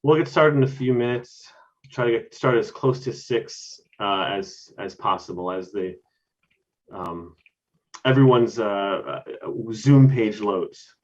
We'll get started in a few minutes. Try to get started as close to 6 as possible, as the everyone's Zoom page loads.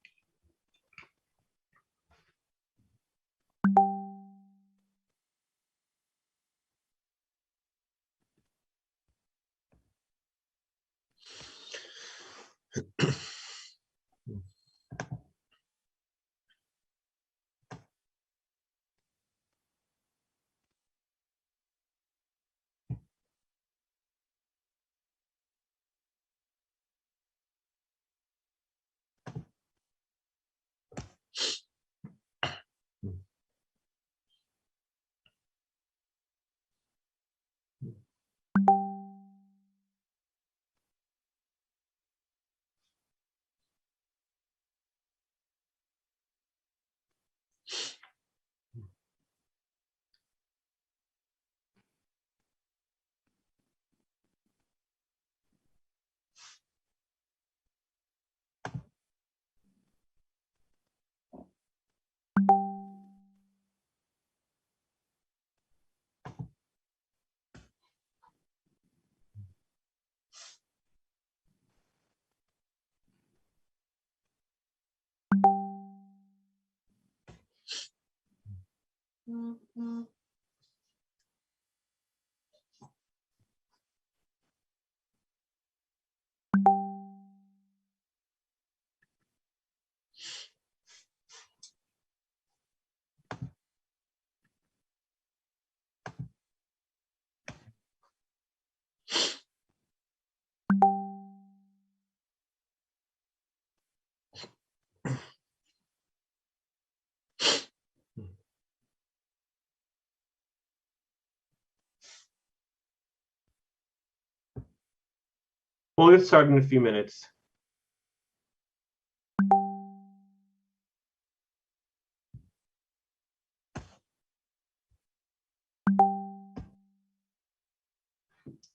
We'll get started in a few minutes.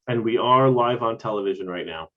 And we are live on television right now.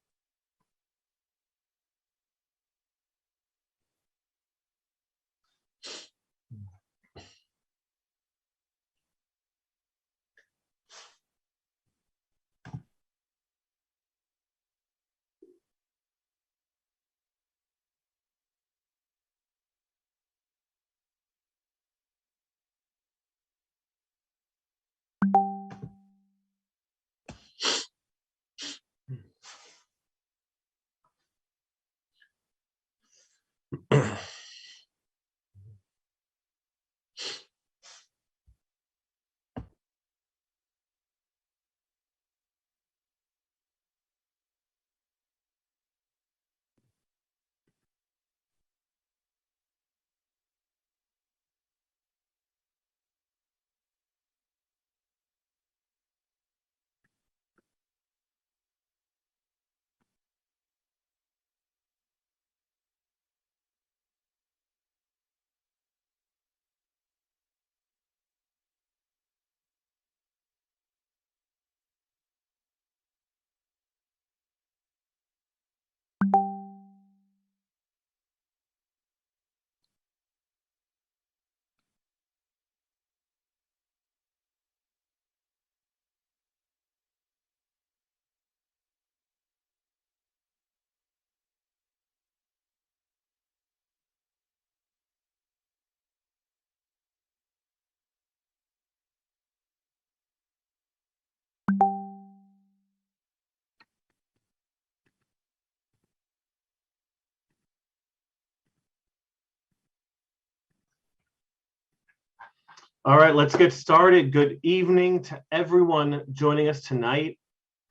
All right, let's get started. Good evening to everyone joining us tonight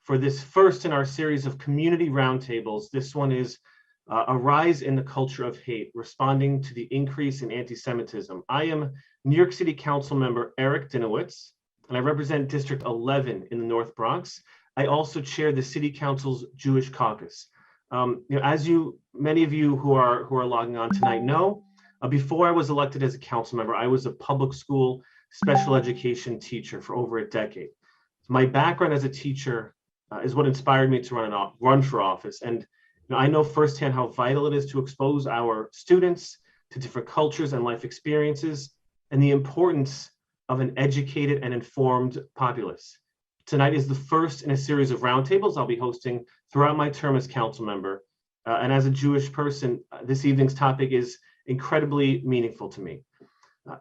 for this first in our series of community roundtables. This one is a rise in the culture of hate, responding to the increase in anti-Semitism. I am New York City Council member Eric Dinowitz, and I represent District 11 in the North Bronx. I also chair the City Council's Jewish Caucus. As many of you who are logging on tonight know, before I was elected as a council member, I was a public school special education teacher for over a decade. My background as a teacher is what inspired me to run for office. And I know firsthand how vital it is to expose our students to different cultures and life experiences, and the importance of an educated and informed populace. Tonight is the first in a series of roundtables I'll be hosting throughout my term as council member. And as a Jewish person, this evening's topic is incredibly meaningful to me.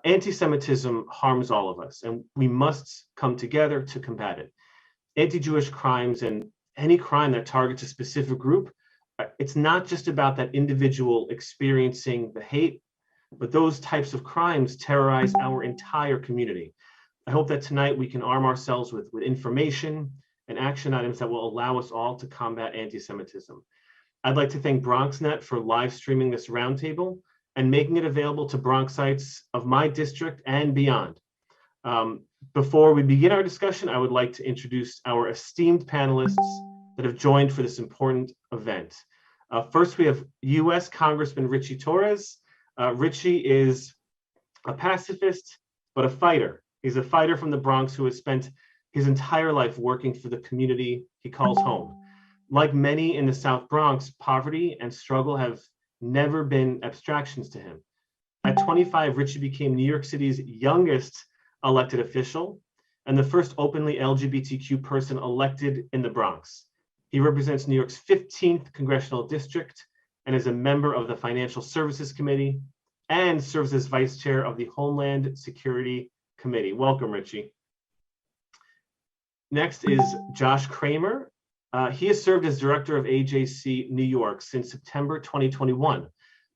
Anti-Semitism harms all of us, and we must come together to combat it. Anti-Jewish crimes and any crime that targets a specific group, it's not just about that individual experiencing the hate, but those types of crimes terrorize our entire community. I hope that tonight we can arm ourselves with information and action items that will allow us all to combat anti-Semitism. I'd like to thank BronxNet for live streaming this roundtable and making it available to Bronxites of my district and beyond. Before we begin our discussion, I would like to introduce our esteemed panelists that have joined for this important event. First, we have U.S. Congressman Richie Torres. Richie is a pacifist, but a fighter. He's a fighter from the Bronx who has spent his entire life working for the community he calls home. Like many in the South Bronx, poverty and struggle have never been abstractions to him. At 25, Richie became New York City's youngest elected official and the first openly LGBTQ person elected in the Bronx. He represents New York's 15th congressional district and is a member of the Financial Services Committee and serves as vice chair of the Homeland Security Committee. Welcome, Richie. Next is Josh Cramer. He has served as director of AJC New York since September 2021.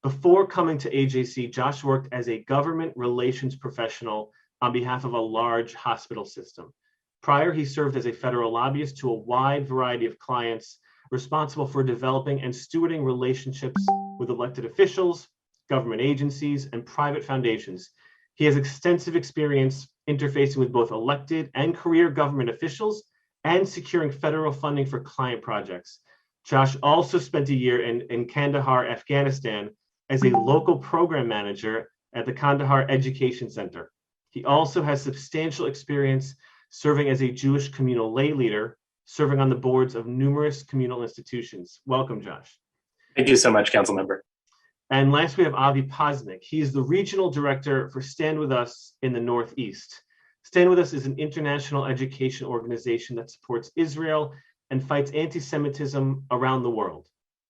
Before coming to AJC, Josh worked as a government relations professional on behalf of a large hospital system. Prior, he served as a federal lobbyist to a wide variety of clients responsible for developing and stewarding relationships with elected officials, government agencies, and private foundations. He has extensive experience interfacing with both elected and career government officials and securing federal funding for client projects. Josh also spent a year in Kandahar, Afghanistan, as a local program manager at the Kandahar Education Center. He also has substantial experience serving as a Jewish communal lay leader, serving on the boards of numerous communal institutions. Welcome, Josh. Thank you so much, council member. And last, we have Avi Posnick. He is the regional director for Stand With Us in the Northeast. Stand With Us is an international education organization that supports Israel and fights anti-Semitism around the world.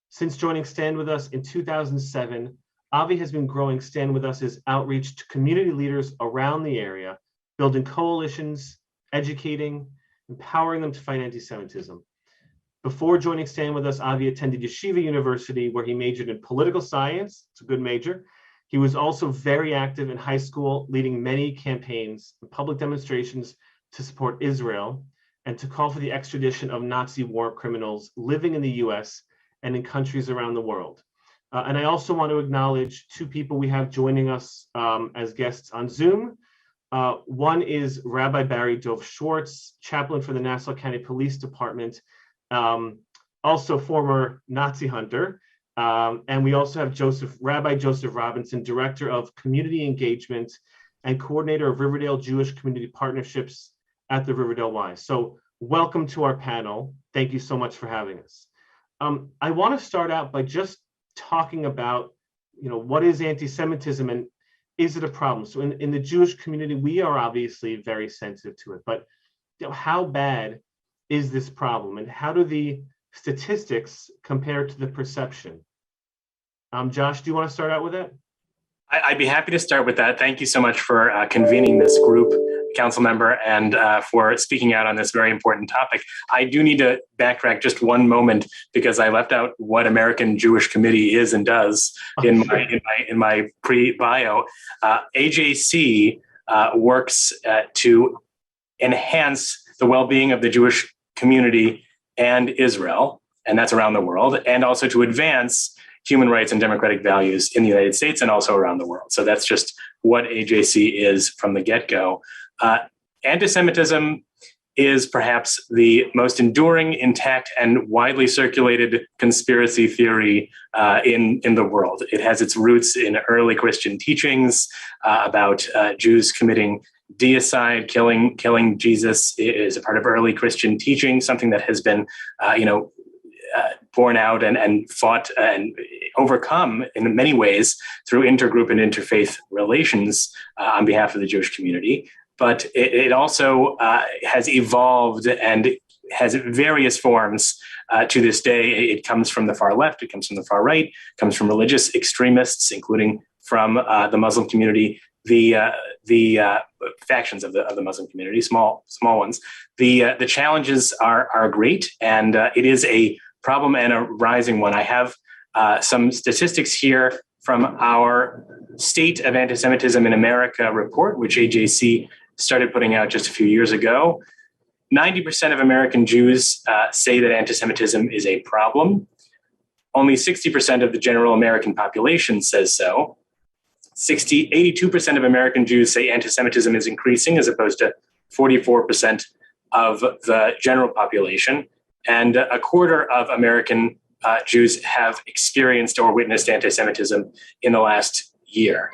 Since joining Stand With Us in 2007, Avi has been growing Stand With Us's outreach to community leaders around the area, building coalitions, educating, empowering them to fight anti-Semitism. Before joining Stand With Us, Avi attended Yeshiva University, where he majored in political science. It's a good major. He was also very active in high school, leading many campaigns and public demonstrations to support Israel and to call for the extradition of Nazi war criminals living in the US and in countries around the world. And I also want to acknowledge two people we have joining us as guests on Zoom. One is Rabbi Barry Dov Schwartz, chaplain for the Nassau County Police Department, also former Nazi hunter. And we also have Rabbi Joseph Robinson, Director of Community Engagement and Coordinator of Riverdale Jewish Community Partnerships at the Riverdale Y. So welcome to our panel. Thank you so much for having us. I want to start out by just talking about, what is anti-Semitism and is it a problem? So in the Jewish community, we are obviously very sensitive to it, but how bad is this problem and how do the statistics compare to the perception? Josh, do you want to start out with that? I'd be happy to start with that. Thank you so much for convening this group, council member, and for speaking out on this very important topic. I do need to backtrack just one moment because I left out what American Jewish Committee is and does in my pre-bio. AJC works to enhance the well-being of the Jewish community and Israel, and that's around the world, and also to advance human rights and democratic values in the United States and also around the world. So that's just what AJC is from the get-go. Anti-Semitism is perhaps the most enduring, intact, and widely circulated conspiracy theory in the world. It has its roots in early Christian teachings about Jews committing deicide, killing Jesus is a part of early Christian teaching, something that has been, borne out and fought and overcome in many ways through intergroup and interfaith relations on behalf of the Jewish community. But it also has evolved and has various forms to this day. It comes from the far left, it comes from the far right, it comes from religious extremists, including from the Muslim community, the factions of the Muslim community, small ones. The challenges are great, and it is a problem and a rising one. I have some statistics here from our State of Anti-Semitism in America report, which AJC started putting out just a few years ago. 90% of American Jews say that anti-Semitism is a problem. Only 60% of the general American population says so. 82% of American Jews say anti-Semitism is increasing, as opposed to 44% of the general population. And a quarter of American Jews have experienced or witnessed anti-Semitism in the last year.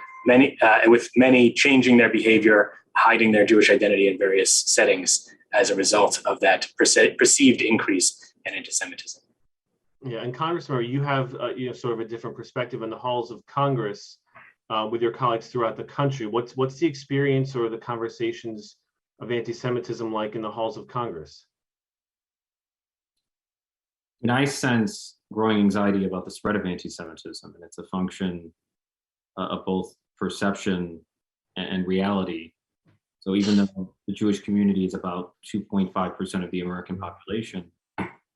With many changing their behavior, hiding their Jewish identity in various settings as a result of that perceived increase in anti-Semitism. Yeah, and Congressman, you have sort of a different perspective in the halls of Congress with your colleagues throughout the country. What's the experience or the conversations of anti-Semitism like in the halls of Congress? And I sense growing anxiety about the spread of anti-Semitism, and it's a function of both perception and reality. So even though the Jewish community is about 2.5% of the American population,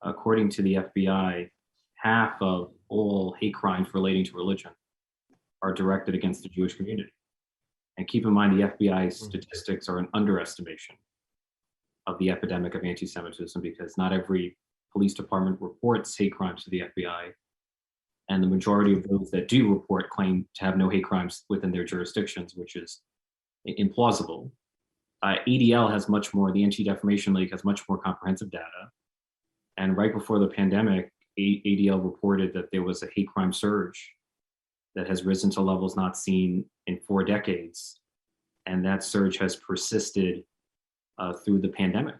according to the FBI, half of all hate crimes relating to religion are directed against the Jewish community. And keep in mind, the FBI's statistics are an underestimation of the epidemic of anti-Semitism, because not every police department reports hate crimes to the FBI. And the majority of those that do report claim to have no hate crimes within their jurisdictions, which is implausible. ADL has much more, the Anti-Defamation League has much more comprehensive data. And right before the pandemic, ADL reported that there was a hate crime surge that has risen to levels not seen in 4 decades. And that surge has persisted through the pandemic.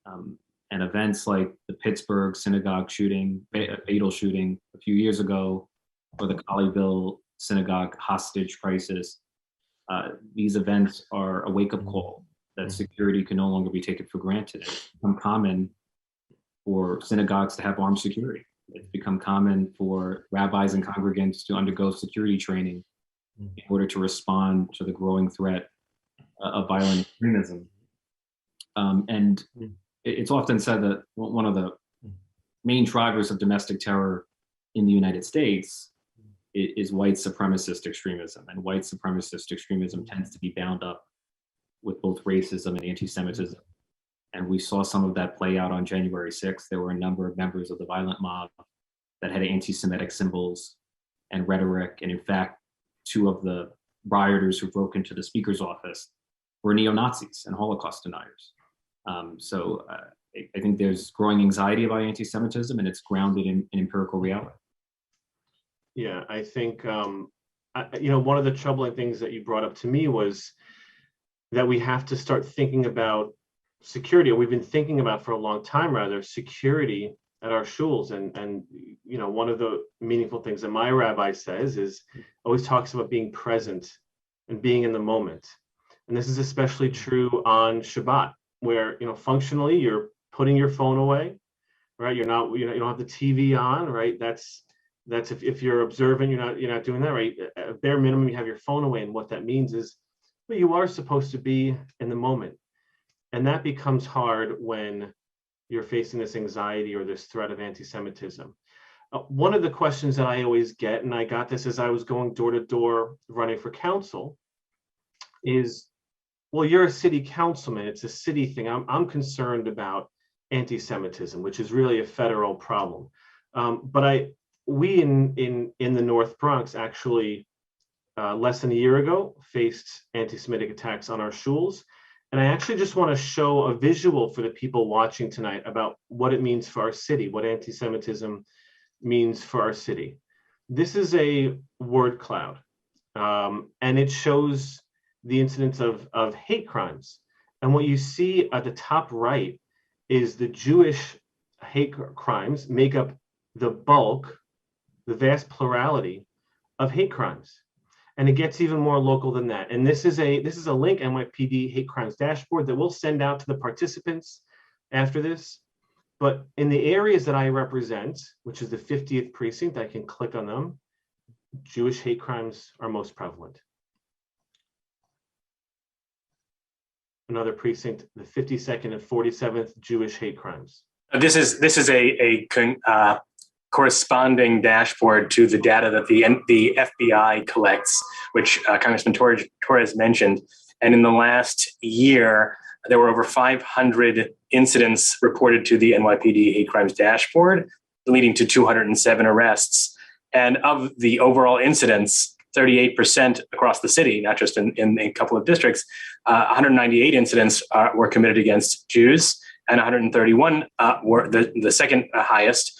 And events like the Pittsburgh synagogue shooting, fatal shooting a few years ago, or the Colleyville synagogue hostage crisis, these events are a wake-up call that security can no longer be taken for granted. It's become common for synagogues to have armed security. It's become common for rabbis and congregants to undergo security training in order to respond to the growing threat of violent extremism. And it's often said that one of the main drivers of domestic terror in the United States is white supremacist extremism. And white supremacist extremism tends to be bound up with both racism and anti-Semitism. And we saw some of that play out on January 6th. There were a number of members of the violent mob that had anti-Semitic symbols and rhetoric. And in fact, 2 of the rioters who broke into the speaker's office were neo-Nazis and Holocaust deniers. So I think there's growing anxiety about anti-Semitism, and it's grounded in empirical reality. Yeah, I think, one of the troubling things that you brought up to me was that we have to start thinking about security, or we've been thinking about for a long time, rather, security at our shuls. And one of the meaningful things that my rabbi says is, always talks about being present and being in the moment. And this is especially true on Shabbat, where, functionally you're putting your phone away, right? You're not, you don't have the TV on, right? That's if you're observant, you're not doing that, right? At bare minimum, you have your phone away. And what that means is, well, you are supposed to be in the moment. And that becomes hard when you're facing this anxiety or this threat of anti-Semitism. One of the questions that I always get, and I got this as I was going door to door running for council, is, well, you're a city councilman, it's a city thing. I'm concerned about anti-Semitism, which is really a federal problem. But we in the North Bronx actually less than a year ago faced anti-Semitic attacks on our shuls. And I actually just want to show a visual for the people watching tonight about what it means for our city, what anti-Semitism means for our city. This is a word cloud, and it shows the incidence of hate crimes. And what you see at the top right is the Jewish hate crimes make up the bulk, the vast plurality of hate crimes. And it gets even more local than that. And this is a link, NYPD hate crimes dashboard, that we'll send out to the participants after this. But in the areas that I represent, which is the 50th precinct, I can click on them. Jewish hate crimes are most prevalent. Another precinct, the 52nd and 47th, Jewish hate crimes. This is a corresponding dashboard to the data that the FBI collects, which Congressman Torres mentioned. And in the last year, there were over 500 incidents reported to the NYPD hate crimes dashboard, leading to 207 arrests. And of the overall incidents, 38% across the city, not just in a couple of districts, 198 incidents were committed against Jews, and 131 were the second highest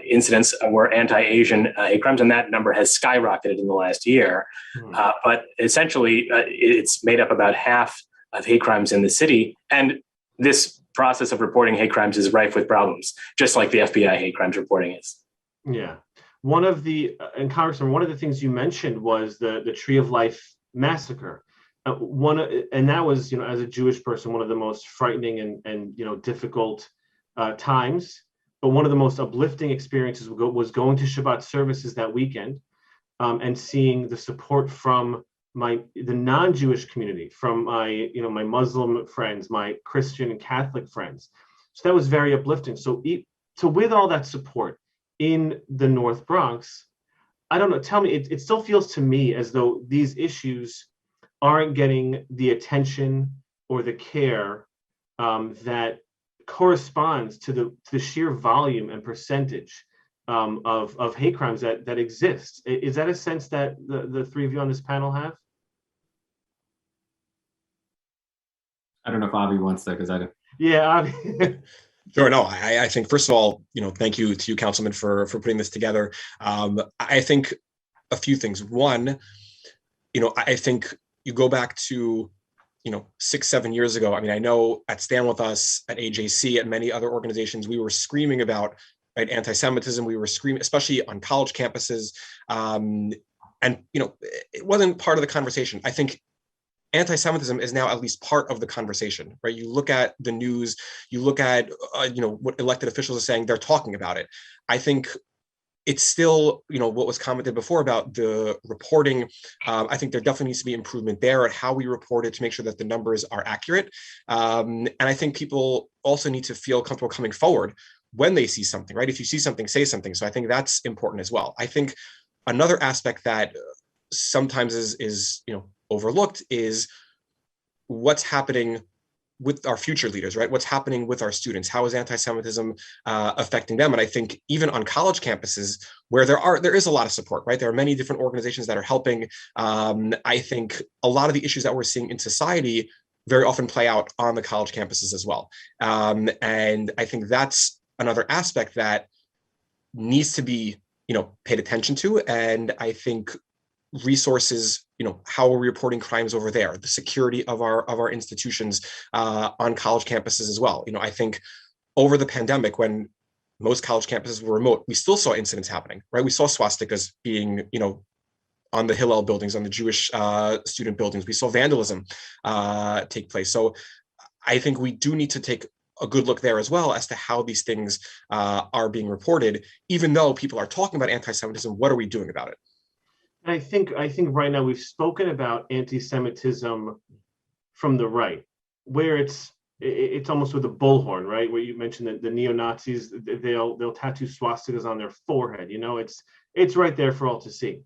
incidents were anti-Asian hate crimes, and that number has skyrocketed in the last year. But essentially, it's made up about half of hate crimes in the city, and this process of reporting hate crimes is rife with problems, just like the FBI hate crimes reporting is. Yeah. And Congressman, one of the things you mentioned was the Tree of Life massacre. And that was, as a Jewish person, one of the most frightening and difficult times. But one of the most uplifting experiences was going to Shabbat services that weekend and seeing the support from the non-Jewish community, from my Muslim friends, my Christian and Catholic friends. So that was very uplifting. So with all that support in the North Bronx, I don't know, tell me, it still feels to me as though these issues aren't getting the attention or the care that corresponds to the sheer volume and percentage of hate crimes that exist. Is that a sense that the three of you on this panel have? I don't know if Avi wants that, because I don't. Yeah, Avi. Sure. No, I think, first of all, thank you to you, Councilman, for putting this together. I think a few things. One, I think you go back to, 6-7 years ago. I mean, I know at Stand With Us, at AJC, at many other organizations, we were screaming about anti-Semitism. We were screaming, especially on college campuses. And, it wasn't part of the conversation. I think anti-Semitism is now at least part of the conversation, right? You look at the news, you look at, what elected officials are saying, they're talking about it. I think it's still, what was commented before about the reporting. I think there definitely needs to be improvement there at how we report it to make sure that the numbers are accurate. And I think people also need to feel comfortable coming forward when they see something, right? If you see something, say something. So I think that's important as well. I think another aspect that sometimes is overlooked is what's happening with our future leaders, right? What's happening with our students? How is anti-Semitism affecting them? And I think even on college campuses where there is a lot of support, right? There are many different organizations that are helping. I think a lot of the issues that we're seeing in society very often play out on the college campuses as well. And I think that's another aspect that needs to be, paid attention to. And I think resources, how are we reporting crimes over there, the security of our institutions on college campuses as well. I think over the pandemic, when most college campuses were remote, we still saw incidents happening, right? We saw swastikas being, on the Hillel buildings, on the Jewish student buildings. We saw vandalism take place. So I think we do need to take a good look there as well as to how these things are being reported. Even though people are talking about anti-Semitism, what are we doing about it? I think right now we've spoken about anti-Semitism from the right, where it's almost with a bullhorn, right? Where you mentioned that the neo-Nazis, they'll tattoo swastikas on their forehead. It's right there for all to see.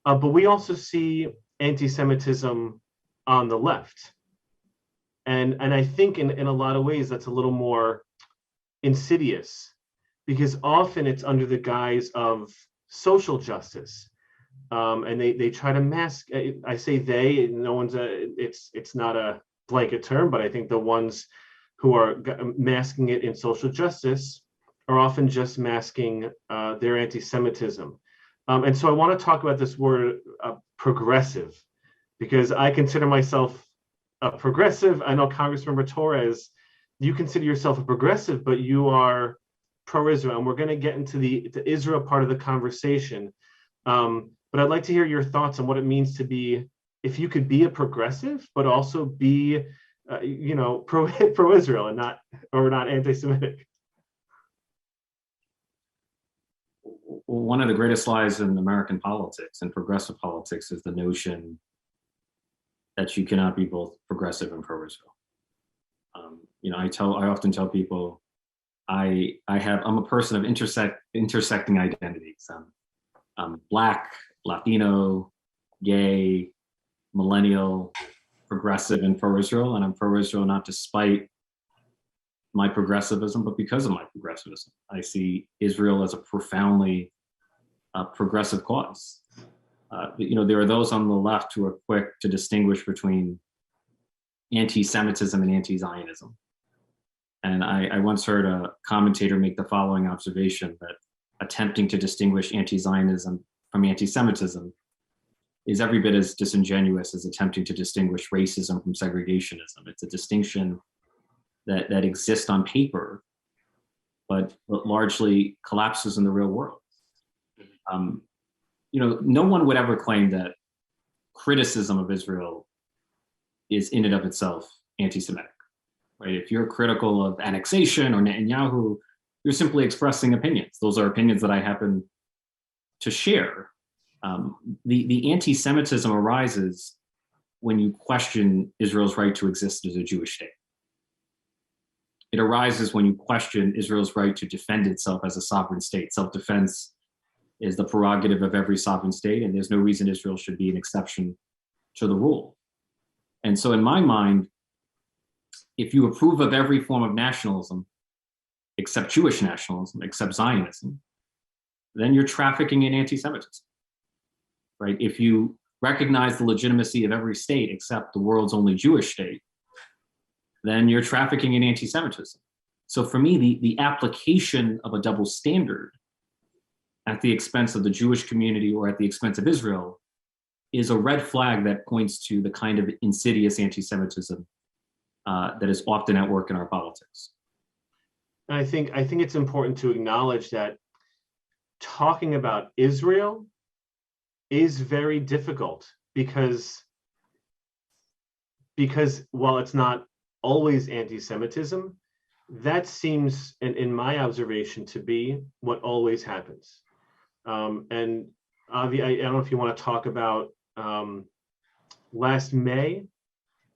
But we also see anti-Semitism on the left, and I think in a lot of ways that's a little more insidious, because often it's under the guise of social justice. And they try to mask. I say they. No one's it's not a blanket term, but I think the ones who are masking it in social justice are often just masking their anti-Semitism. And so I want to talk about this word progressive, because I consider myself a progressive. I know Congressmember Torres, you consider yourself a progressive, but you are pro-Israel, and we're going to get into the Israel part of the conversation. But I'd like to hear your thoughts on what it means to be, if you could be a progressive, but also be, pro-Israel and not anti-Semitic. One of the greatest lies in American politics and progressive politics is the notion that you cannot be both progressive and pro-Israel. I often tell people, I'm a person of intersecting identities. I'm Black, Latino, gay, millennial, progressive, and pro-Israel, and I'm pro-Israel not despite my progressivism, but because of my progressivism. I see Israel as a profoundly progressive cause. There are those on the left who are quick to distinguish between anti-Semitism and anti-Zionism. And I once heard a commentator make the following observation, that attempting to distinguish anti-Zionism from anti-Semitism is every bit as disingenuous as attempting to distinguish racism from segregationism. It's a distinction that exists on paper, but largely collapses in the real world. No one would ever claim that criticism of Israel is in and of itself anti-Semitic, right? If you're critical of annexation or Netanyahu, you're simply expressing opinions. Those are opinions that I happen to share. The anti-Semitism arises when you question Israel's right to exist as a Jewish state. It arises when you question Israel's right to defend itself as a sovereign state. Self-defense is the prerogative of every sovereign state, and there's no reason Israel should be an exception to the rule. And so in my mind, if you approve of every form of nationalism, except Jewish nationalism, except Zionism, then you're trafficking in anti-Semitism, right? If you recognize the legitimacy of every state except the world's only Jewish state, then you're trafficking in anti-Semitism. So for me, the application of a double standard at the expense of the Jewish community or at the expense of Israel is a red flag that points to the kind of insidious anti-Semitism that is often at work in our politics. And I think it's important to acknowledge that talking about Israel is very difficult because while it's not always anti-Semitism, that seems, in my observation, to be what always happens. And Avi, I don't know if you want to talk about last May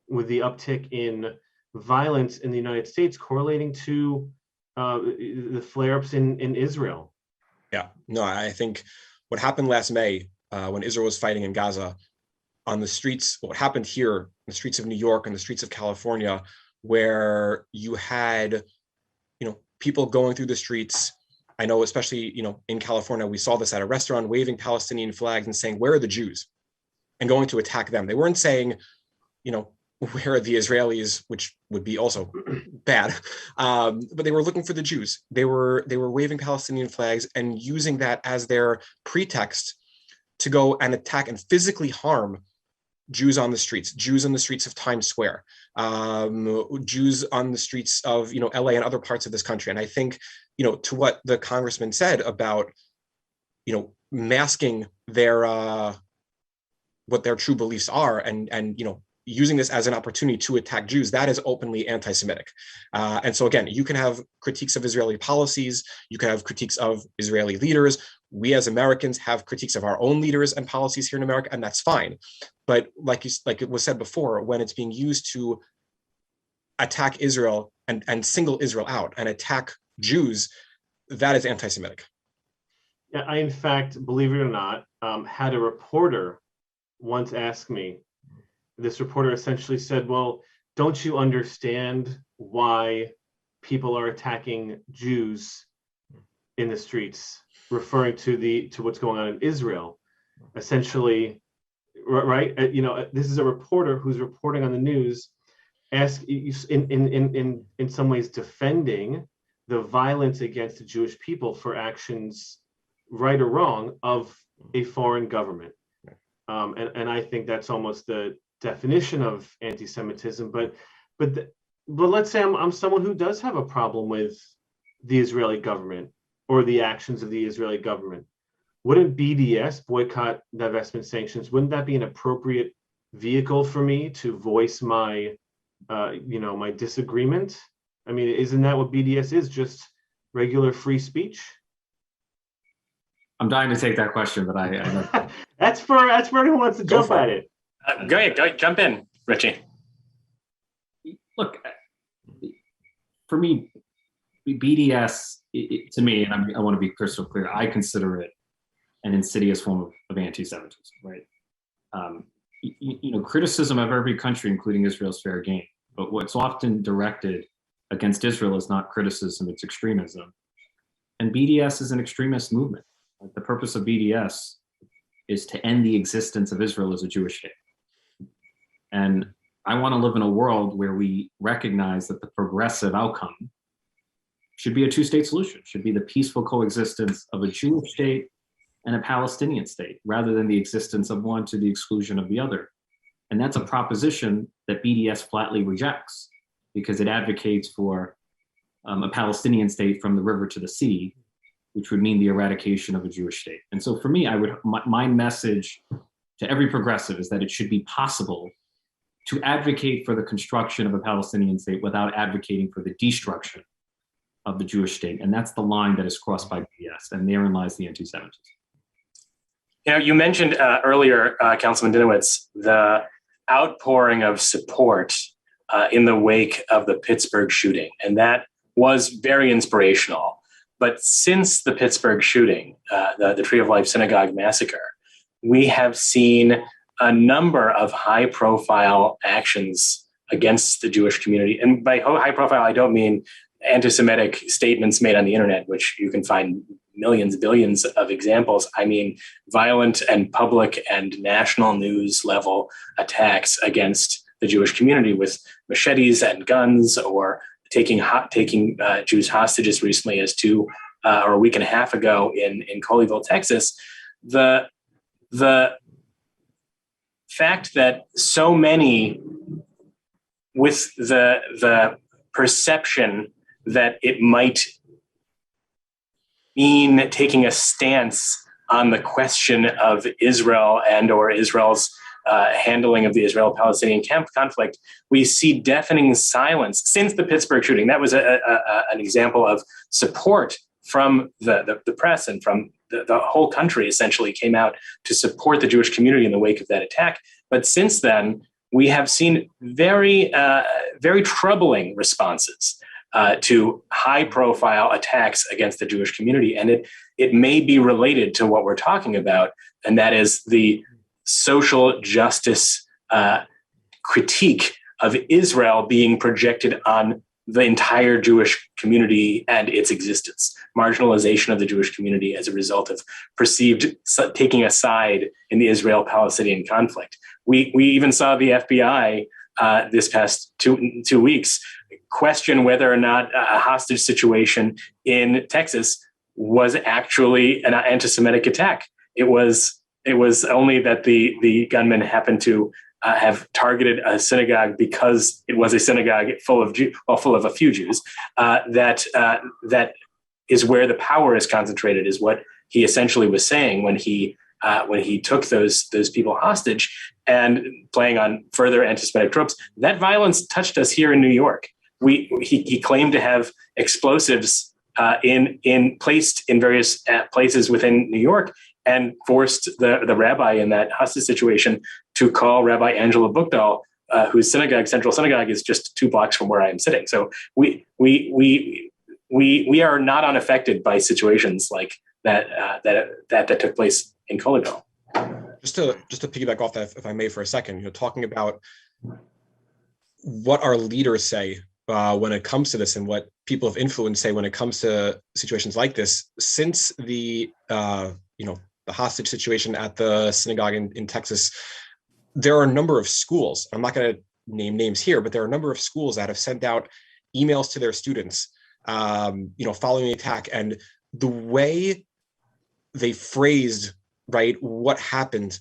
with the uptick in violence in the United States correlating to the flare-ups in Israel. Yeah, no, I think what happened last May when Israel was fighting in Gaza on the streets, what happened here in the streets of New York and the streets of California, where you had, people going through the streets. I know, especially, in California, we saw this at a restaurant, waving Palestinian flags and saying, "Where are the Jews?" and going to attack them. They weren't saying, where are the Israelis, which would be also bad. But they were looking for the Jews. They were waving Palestinian flags and using that as their pretext to go and attack and physically harm Jews on the streets of Times Square, Jews on the streets of, LA and other parts of this country. And I think, to what the congressman said about, masking their, what their true beliefs are and using this as an opportunity to attack Jews, that is openly anti-Semitic. And so again, you can have critiques of Israeli policies, you can have critiques of Israeli leaders. We as Americans have critiques of our own leaders and policies here in America, and that's fine. But like it was said before, when it's being used to attack Israel and single Israel out and attack Jews, that is anti-Semitic. Yeah, I, in fact, believe it or not, had a reporter once ask me, this reporter essentially said, "Well, don't you understand why people are attacking Jews in the streets?" referring to what's going on in Israel. Essentially, right? This is a reporter who's reporting on the news, in some ways defending the violence against the Jewish people for actions, right or wrong, of a foreign government. And I think that's almost the definition of anti-Semitism. But let's say I'm someone who does have a problem with the Israeli government or the actions of the Israeli government. Wouldn't BDS, boycott, divestment, sanctions, wouldn't that be an appropriate vehicle for me to voice my, my disagreement? I mean, isn't that what BDS is? Just regular free speech? I'm dying to take that question, but I that's for anyone who wants to jump at it. Go ahead, jump in, Richie. Look, for me, BDS, to me, and I want to be crystal clear, I consider it an insidious form of anti-Semitism, right? Criticism of every country, including Israel, is fair game. But what's often directed against Israel is not criticism, it's extremism. And BDS is an extremist movement. The purpose of BDS is to end the existence of Israel as a Jewish state. And I want to live in a world where we recognize that the progressive outcome should be a two-state solution, should be the peaceful coexistence of a Jewish state and a Palestinian state, rather than the existence of one to the exclusion of the other. And that's a proposition that BDS flatly rejects, because it advocates for a Palestinian state from the river to the sea, which would mean the eradication of a Jewish state. And so for me, my message to every progressive is that it should be possible to advocate for the construction of a Palestinian state without advocating for the destruction of the Jewish state. And that's the line that is crossed by BDS, and therein lies the anti-Semitism. You mentioned earlier, Councilman Dinowitz, the outpouring of support in the wake of the Pittsburgh shooting, and that was very inspirational. But since the Pittsburgh shooting, the Tree of Life Synagogue massacre, we have seen a number of high-profile actions against the Jewish community. And by high-profile, I don't mean anti-Semitic statements made on the internet, which you can find millions, billions of examples. I mean violent and public and national news level attacks against the Jewish community with machetes and guns, or taking Jews hostages recently, as or a week and a half ago in Colleyville, Texas. The fact that so many, with the perception that it might mean taking a stance on the question of Israel and or Israel's handling of the Israel-Palestinian conflict, we see deafening silence since the Pittsburgh shooting. That was an example of support from the press, and from the whole country essentially came out to support the Jewish community in the wake of that attack. But since then, we have seen very, very troubling responses to high-profile attacks against the Jewish community. And it may be related to what we're talking about, and that is the social justice critique of Israel being projected on the entire Jewish community and its existence, marginalization of the Jewish community as a result of perceived taking a side in the Israel-Palestinian conflict. We even saw the FBI this past two weeks question whether or not a hostage situation in Texas was actually an anti-Semitic attack. It was only that the gunman happened to have targeted a synagogue because it was a synagogue full of a few Jews. That is where the power is concentrated, is what he essentially was saying when he took those people hostage, and playing on further anti-Semitic tropes. That violence touched us here in New York. He claimed to have explosives placed in various places within New York, and forced the rabbi in that hostage situation to call Rabbi Angela Bookdahl, whose central synagogue is just 2 blocks from where I am sitting. So we are not unaffected by situations like that took place in Colleyville. Just to piggyback off that, if I may, for a second, talking about what our leaders say when it comes to this, and what people of influence say when it comes to situations like this. Since the hostage situation at the synagogue in Texas, there are a number of schools. I'm not going to name names here, but there are a number of schools that have sent out emails to their students, following the attack, and the way they phrased right, what happened,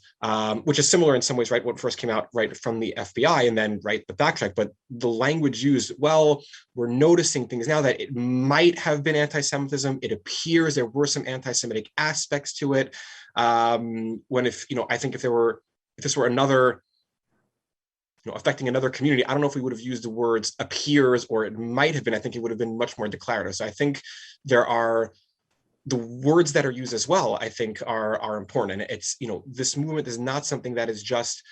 which is similar in some ways, right, what first came out, right, from the FBI, and then, right, the backtrack, but the language used, well, we're noticing things now that it might have been anti-Semitism. It appears there were some anti-Semitic aspects to it. When I think if this were another, affecting another community, I don't know if we would have used the words appears or it might have been. I think it would have been much more declarative. So I think the words that are used as well, I think are important. And it's, this movement is not something that is just,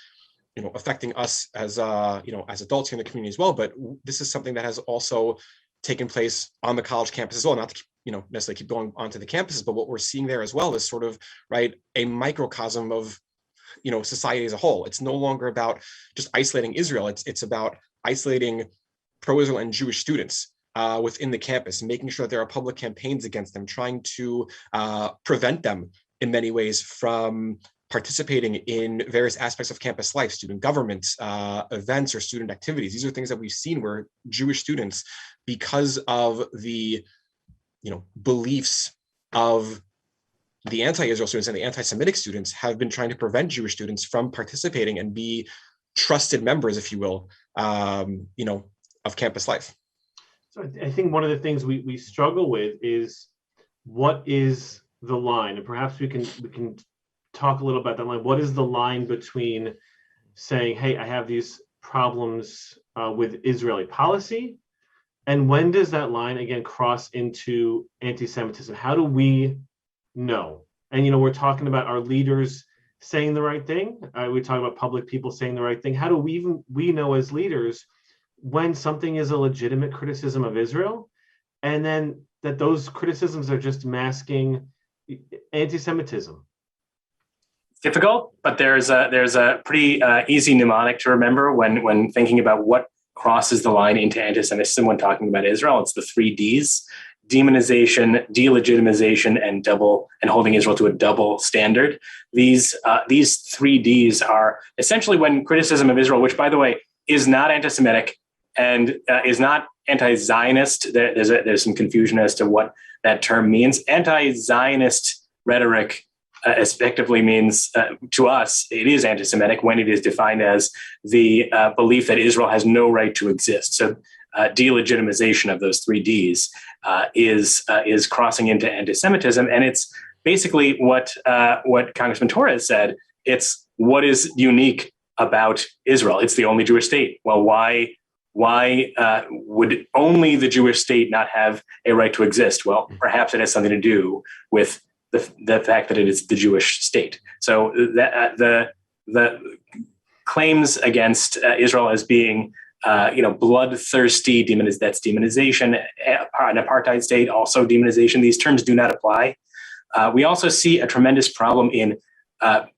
affecting us as, as adults here in the community as well, but this is something that has also taken place on the college campus as well, not to necessarily keep going onto the campuses, but what we're seeing there as well is sort of, right, a microcosm of, society as a whole. It's no longer about just isolating Israel. It's about isolating pro-Israel and Jewish students within the campus, making sure that there are public campaigns against them, trying to prevent them in many ways from participating in various aspects of campus life, student government, events, or student activities. These are things that we've seen where Jewish students, because of the beliefs of the anti-Israel students and the anti-Semitic students, have been trying to prevent Jewish students from participating and be trusted members, if you will, of campus life. So I think one of the things we struggle with is what is the line, and perhaps we can talk a little about that line. What is the line between saying, hey, I have these problems with Israeli policy, and when does that line again cross into anti-Semitism? How do we know? And we're talking about our leaders saying the right thing. We talk about public people saying the right thing. How do we know as leaders when something is a legitimate criticism of Israel, and then that those criticisms are just masking anti-Semitism? It's difficult, but there's a pretty easy mnemonic to remember when thinking about what crosses the line into anti-Semitism when talking about Israel. It's the 3 Ds: demonization, delegitimization, and holding Israel to a double standard. These 3 Ds are essentially when criticism of Israel, which by the way is not anti-Semitic and is not anti-Zionist. There's some confusion as to what that term means. Anti-Zionist rhetoric effectively means, to us, it is anti-Semitic when it is defined as the belief that Israel has no right to exist. So delegitimization of those 3 Ds is crossing into anti-Semitism, and it's basically what Congressman Torres said. It's what is unique about Israel. It's the only Jewish state. Well, why would only the Jewish state not have a right to exist? Well, perhaps it has something to do with the fact that it is the Jewish state. So the claims against Israel as being bloodthirsty, that's demonization, an apartheid state, also demonization. These terms do not apply. We also see a tremendous problem in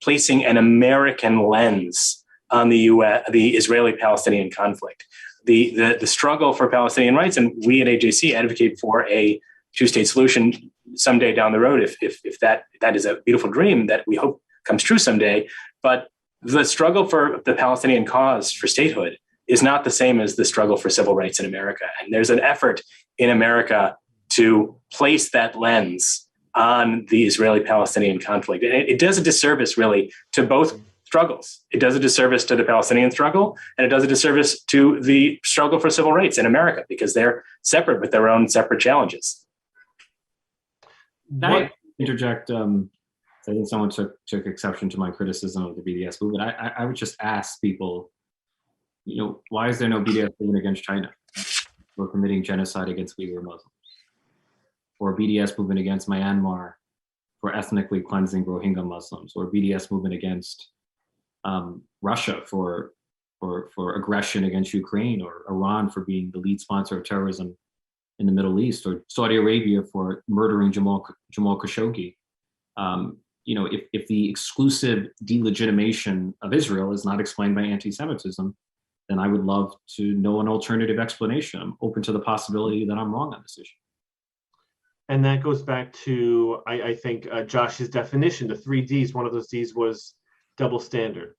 placing an American lens on the Israeli-Palestinian conflict. The struggle for Palestinian rights, and we at AJC advocate for a 2-state solution someday down the road, if that is a beautiful dream that we hope comes true someday. But the struggle for the Palestinian cause for statehood is not the same as the struggle for civil rights in America. And there's an effort in America to place that lens on the Israeli-Palestinian conflict. And it does a disservice, really, to both struggles. It does a disservice to the Palestinian struggle, and it does a disservice to the struggle for civil rights in America, because they're separate with their own separate challenges. Can I interject? I think someone took exception to my criticism of the BDS movement. I would just ask people, why is there no BDS movement against China for committing genocide against Uyghur Muslims? Or a BDS movement against Myanmar for ethnically cleansing Rohingya Muslims? Or a BDS movement against Russia for aggression against Ukraine, or Iran for being the lead sponsor of terrorism in the Middle East, or Saudi Arabia for murdering Jamal Khashoggi? If the exclusive delegitimation of Israel is not explained by anti-Semitism, then I would love to know an alternative explanation. I'm open to the possibility that I'm wrong on this issue. And that goes back to, I think, Josh's definition, the 3 Ds. One of those Ds was double standard.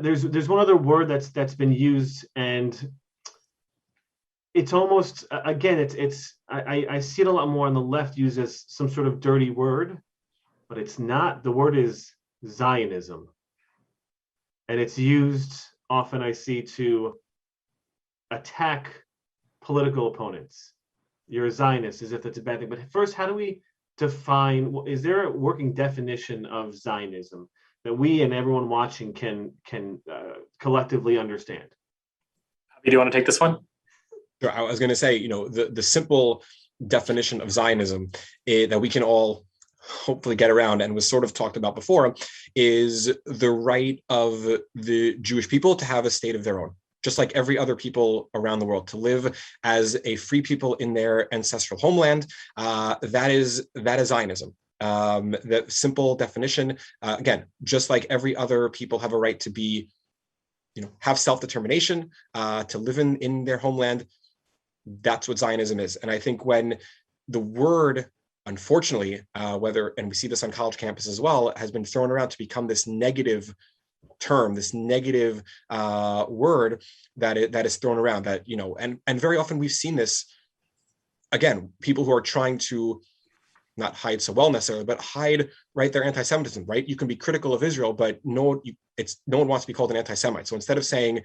There's one other word that's been used, and it's almost, again, I see it a lot more on the left used as some sort of dirty word, but it's not. The word is Zionism. And it's used often, I see, to attack political opponents. You're a Zionist, as if that's a bad thing. But first, how do we define, is there a working definition of Zionism that we and everyone watching can collectively understand? Do you want to take this one? Sure. I was going to say, the simple definition of Zionism that we can all hopefully get around and was sort of talked about before is the right of the Jewish people to have a state of their own, just like every other people around the world, to live as a free people in their ancestral homeland. That is Zionism. The simple definition, again, just like every other people have a right to be, have self-determination, to live in their homeland. That's what Zionism is. And I think when the word, unfortunately, and we see this on college campuses as well, has been thrown around to become this negative term, this negative word that is thrown around, that, and very often we've seen this, again, people who are trying to not hide so well necessarily, but hide, right, their anti-Semitism, right? You can be critical of Israel, but no one wants to be called an anti-Semite. So instead of saying,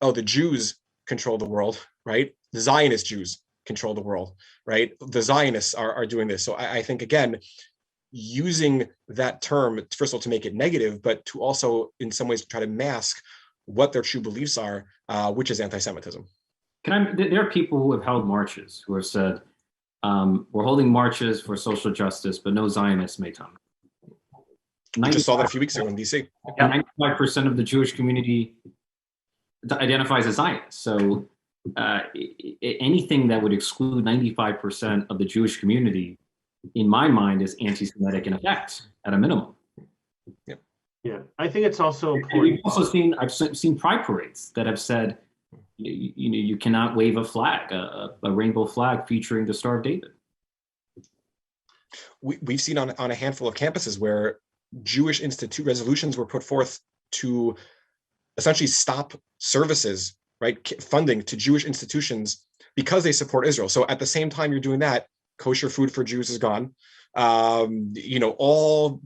oh, the Jews control the world, right? The Zionist Jews control the world, right? The Zionists are doing this. So I think, again, using that term, first of all, to make it negative, but to also in some ways try to mask what their true beliefs are, which is anti-Semitism. There are people who have held marches who have said, we're holding marches for social justice, but no Zionists may come. We just saw that a few weeks ago in DC. 95% of the Jewish community identifies as Zionist. So anything that would exclude 95% of the Jewish community, in my mind, is anti-Semitic in effect, at a minimum. Yeah, I think it's also important. I've seen pride parades that have said, you cannot wave a flag, a rainbow flag featuring the Star of David. We've seen on a handful of campuses where Jewish institute resolutions were put forth to essentially stop services, right, funding to Jewish institutions because they support Israel. So at the same time you're doing that, kosher food for Jews is gone. All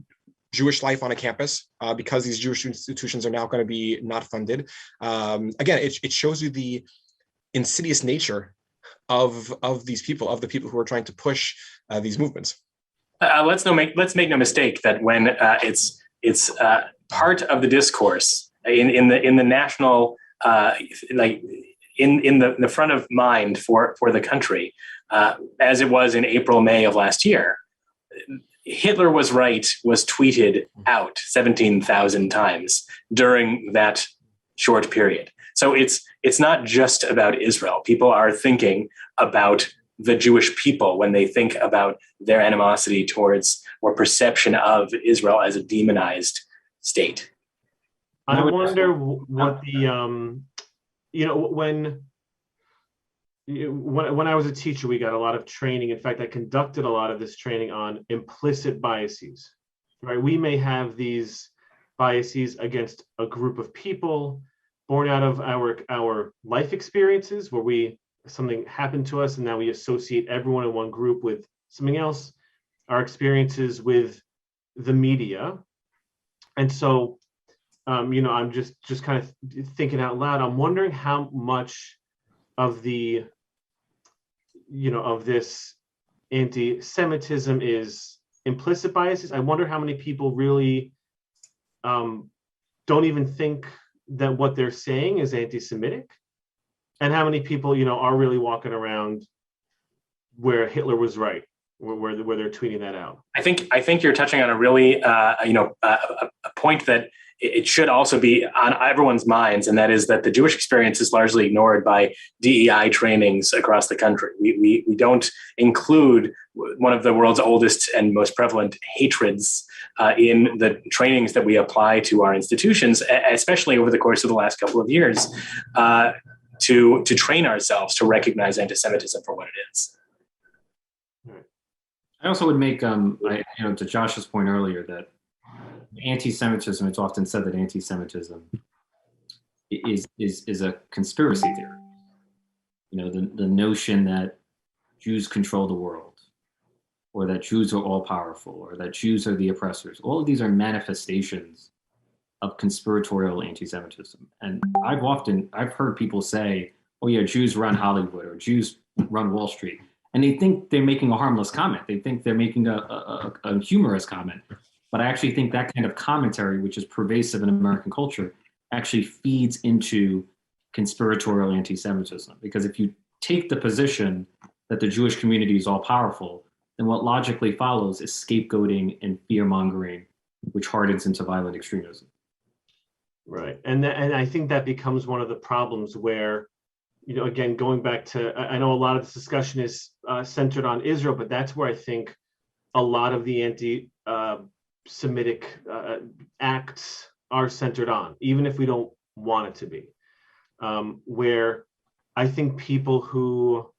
Jewish life on a campus, because these Jewish institutions are now going to be not funded. Again, it shows you the insidious nature of these people, of the people who are trying to push these movements. Let's make no mistake that when it's part of the discourse in the national, in the front of mind for the country, as it was in April, May of last year, Hitler was right was tweeted out 17,000 times during that short period. So it's not just about Israel. People are thinking about the Jewish people when they think about their animosity towards or perception of Israel as a demonized state. I wonder what the, when I was a teacher, we got a lot of training. In fact, I conducted a lot of this training on implicit biases, right? We may have these biases against a group of people born out of our life experiences, where something happened to us and now we associate everyone in one group with something else, our experiences with the media. And so, I'm just kind of thinking out loud. I'm wondering how much of the, of this anti-Semitism is implicit biases. I wonder how many people really don't even think that what they're saying is anti-Semitic, and how many people, are really walking around where Hitler was right, where they're tweeting that out. I think you're touching on a really, a point that it should also be on everyone's minds, and that is that the Jewish experience is largely ignored by DEI trainings across the country. We don't include one of the world's oldest and most prevalent hatreds in the trainings that we apply to our institutions, especially over the course of the last couple of years, to train ourselves to recognize anti-Semitism for what it is. I also would make, to Josh's point earlier, that anti-Semitism, it's often said that anti-Semitism is a conspiracy theory. The notion that Jews control the world, or that Jews are all powerful, or that Jews are the oppressors. All of these are manifestations of conspiratorial anti-Semitism. And I've heard people say, oh yeah, Jews run Hollywood or Jews run Wall Street. And they think they're making a harmless comment. They think they're making a humorous comment. But I actually think that kind of commentary, which is pervasive in American culture, actually feeds into conspiratorial anti-Semitism. Because if you take the position that the Jewish community is all powerful, then what logically follows is scapegoating and fear-mongering, which hardens into violent extremism. Right, and I think that becomes one of the problems where, you know, again, going back to, I know a lot of this discussion is centered on Israel, but that's where I think a lot of the anti-Semitic acts are centered on, even if we don't want it to be, where I think people who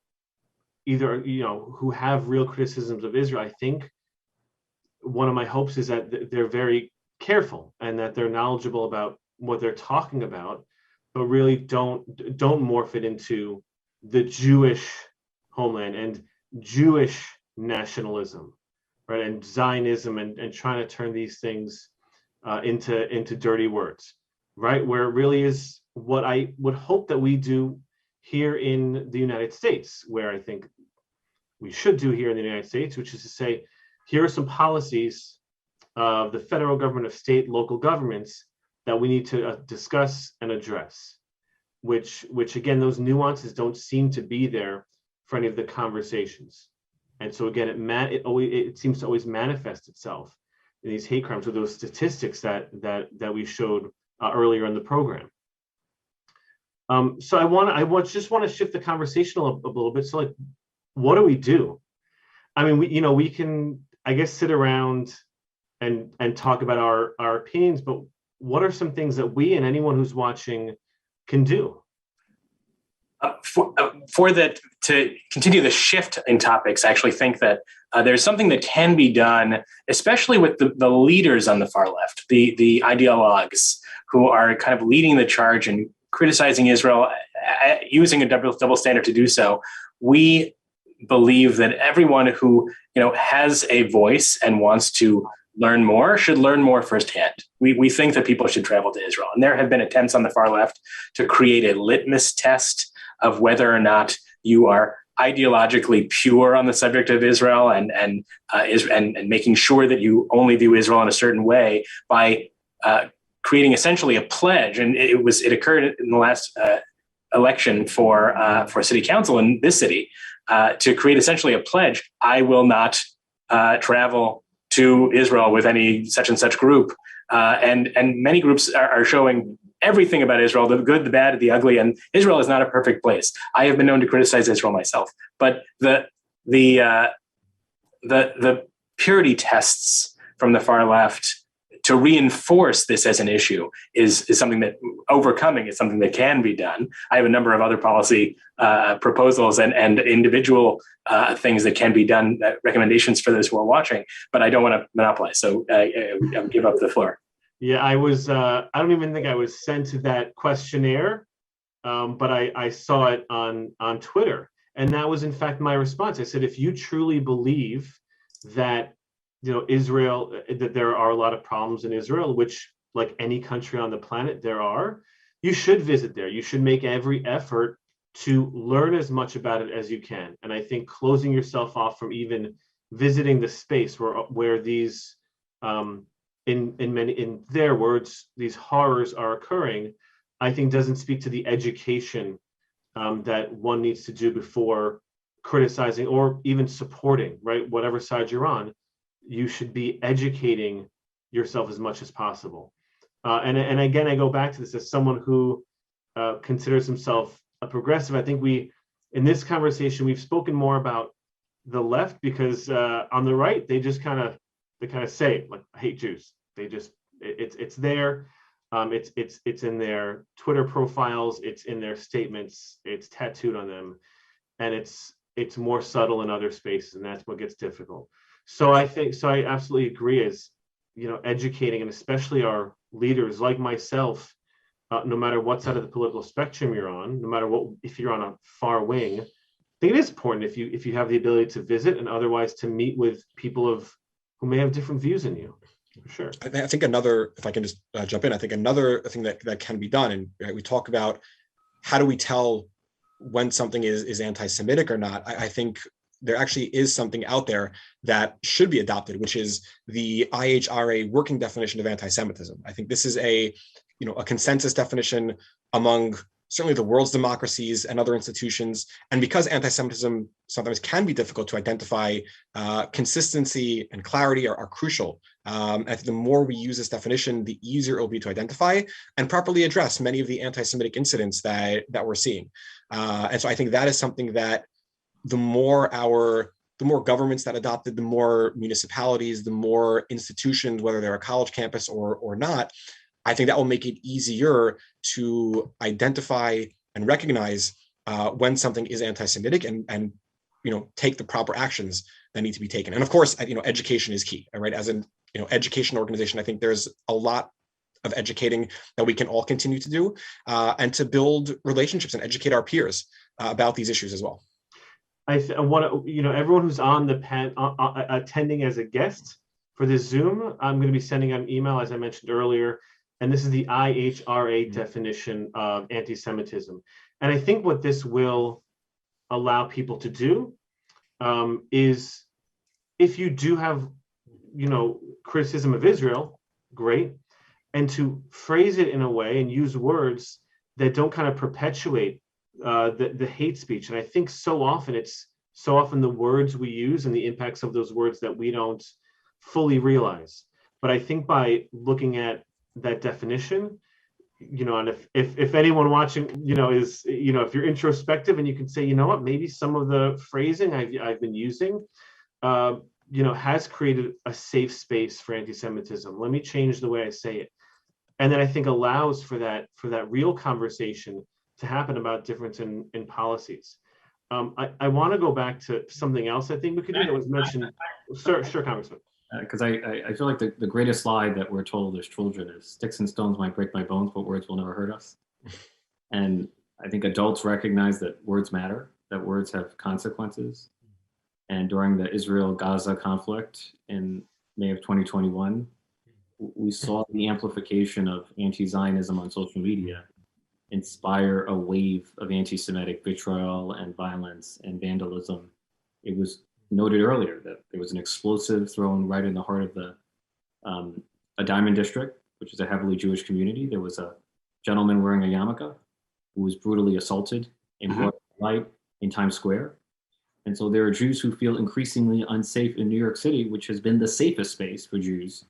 either, you know, who have real criticisms of Israel, I think one of my hopes is that they're very careful and that they're knowledgeable about what they're talking about, but really don't morph it into the Jewish homeland and Jewish nationalism, right? And Zionism and trying to turn these things into dirty words, right? Where it really is what I would hope that we do here in the United States, where I think we should do here in the United States, which is to say, here are some policies of the federal government, of state, local governments that we need to discuss and address, which again, those nuances don't seem to be there for any of the conversations. And so again, it seems to always manifest itself in these hate crimes, or those statistics that we showed earlier in the program. So I just want to shift the conversation a little bit. So, like, what do we do? I mean, we can, I guess, sit around and talk about our opinions, but what are some things that we and anyone who's watching can do? To continue the shift in topics, I actually think that there's something that can be done, especially with the leaders on the far left, the ideologues who are kind of leading the charge and criticizing Israel, using a double standard to do so. We believe that everyone who has a voice and wants to learn more should learn more firsthand. We think that people should travel to Israel, and there have been attempts on the far left to create a litmus test of whether or not you are ideologically pure on the subject of Israel and making sure that you only view Israel in a certain way by creating essentially a pledge. And it occurred in the last election for city council in this city to create essentially a pledge. I will not travel to Israel with any such and such group. And many groups are showing everything about Israel, the good, the bad, the ugly, and Israel is not a perfect place. I have been known to criticize Israel myself, but the purity tests from the far left to reinforce this as an issue is something that overcoming is something that can be done. I have a number of other policy proposals and individual things that can be done, recommendations for those who are watching, but I don't want to monopolize. So I'll give up the floor. Yeah, I don't even think I was sent that questionnaire, but I saw it on Twitter. And that was in fact my response. I said, if you truly believe that Israel, that there are a lot of problems in Israel, which like any country on the planet there are, you should visit there. You should make every effort to learn as much about it as you can. And I think closing yourself off from even visiting the space where these, in their words, these horrors are occurring, I think doesn't speak to the education that one needs to do before criticizing or even supporting, right? Whatever side you're on, you should be educating yourself as much as possible. And again, I go back to this as someone who considers himself a progressive. I think in this conversation, we've spoken more about the left because on the right, they kind of say, like, I hate Jews. They just, it's there. It's in their Twitter profiles. It's in their statements. It's tattooed on them, and it's more subtle in other spaces, and that's what gets difficult. So I absolutely agree. As educating, and especially our leaders like myself, no matter what side of the political spectrum you're on, no matter if you're on a far wing, think it is important if you have the ability to visit and otherwise to meet with people who may have different views than you. For sure. I think another, if I can just jump in, I think another thing that can be done, and we talk about how do we tell when something is anti-Semitic or not. I think there actually is something out there that should be adopted, which is the IHRA working definition of anti-Semitism. I think this is a consensus definition among certainly the world's democracies and other institutions. And because anti-Semitism sometimes can be difficult to identify, consistency and clarity are crucial. I think the more we use this definition, the easier it will be to identify and properly address many of the anti-Semitic incidents that we're seeing. And so I think that is something that the more governments that adopted, the more municipalities, the more institutions, whether they're a college campus or not, I think that will make it easier to identify and recognize when something is anti-Semitic and take the proper actions that need to be taken. And of course, education is key, right? As an education organization, I think there's a lot of educating that we can all continue to do and to build relationships and educate our peers about these issues as well. I want to, everyone who's on the attending as a guest for this Zoom, I'm going to be sending out an email, as I mentioned earlier. And this is the IHRA definition of anti-Semitism. And I think what this will allow people to do is, if you do have, criticism of Israel, great, and to phrase it in a way and use words that don't kind of perpetuate the hate speech. And I think so often the words we use and the impacts of those words that we don't fully realize. But I think by looking at that definition, and if anyone watching, is, if you're introspective and you can say, you know what, maybe some of the phrasing I've been using, has created a safe space for anti-Semitism. Let me change the way I say it. And then I think allows for that real conversation to happen about difference in policies. I want to go back to something else I think we could do that was mentioned. Sure, Congressman. Because I feel like the greatest lie that we're told as children is sticks and stones might break my bones, but words will never hurt us. And I think adults recognize that words matter, that words have consequences. And during the Israel-Gaza conflict in May of 2021, we saw the amplification of anti-Zionism on social media inspire a wave of anti-Semitic vitriol and violence and vandalism. It was noted earlier that there was an explosive thrown right in the heart of a diamond district, which is a heavily Jewish community. There was a gentleman wearing a yarmulke who was brutally assaulted in broad light in Times Square. And so there are Jews who feel increasingly unsafe in New York City, which has been the safest space for Jews